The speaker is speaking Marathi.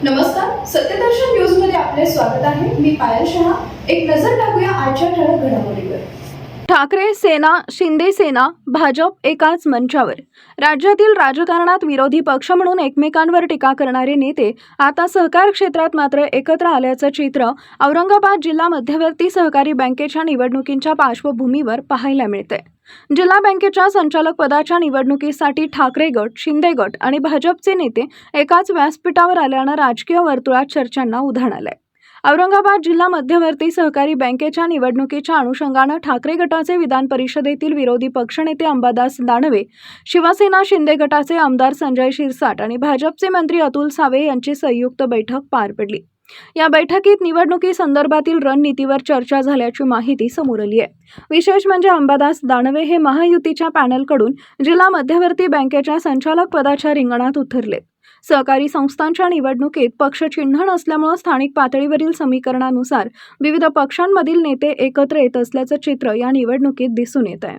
नमस्कार, सत्यदर्शन न्यूज मध्ये आपले स्वागत आहे. मी पायल शहा. एक नजर टाकूया आजच्या ठळक घडामोडीवर. ठाकरे सेना, शिंदे सेना, भाजप एकाच मंचावर. राज्यातील राजकारणात विरोधी पक्ष म्हणून एकमेकांवर टीका करणारे नेते आता सहकार क्षेत्रात मात्र एकत्र आल्याचं चित्र औरंगाबाद जिल्हा मध्यवर्ती सहकारी बँकेच्या निवडणुकींच्या पार्श्वभूमीवर पाहायला मिळते. जिल्हा बँकेच्या संचालक पदाच्या निवडणुकीसाठी ठाकरे गट, शिंदे गट आणि भाजपचे नेते एकाच व्यासपीठावर आल्यानं राजकीय वर्तुळात चर्चांना उधाण आलंय. औरंगाबाद जिल्हा मध्यवर्ती सहकारी बँकेच्या निवडणुकीच्या अनुषंगानं ठाकरे गटाचे विधान परिषदेतील विरोधी पक्षनेते अंबादास दानवे, शिवसेना शिंदे गटाचे आमदार संजय शिरसाट आणि भाजपचे मंत्री अतुल सावे यांची संयुक्त बैठक पार पडली. या बैठकीत निवडणुकी संदर्भातील रणनीतीवर चर्चा झाल्याची माहिती समोर आली आहे. विशेष म्हणजे अंबादास दानवे हे महायुतीच्या पॅनलकडून जिल्हा मध्यवर्ती बँकेच्या संचालक पदाच्या रिंगणात उतरलेत. सहकारी संस्थांच्या निवडणुकीत पक्ष चिन्ह नसल्यामुळे स्थानिक पातळीवरील समीकरणानुसार विविध पक्षांमधील नेते एकत्र येत असल्याचं चित्र या निवडणुकीत दिसून येत आहे.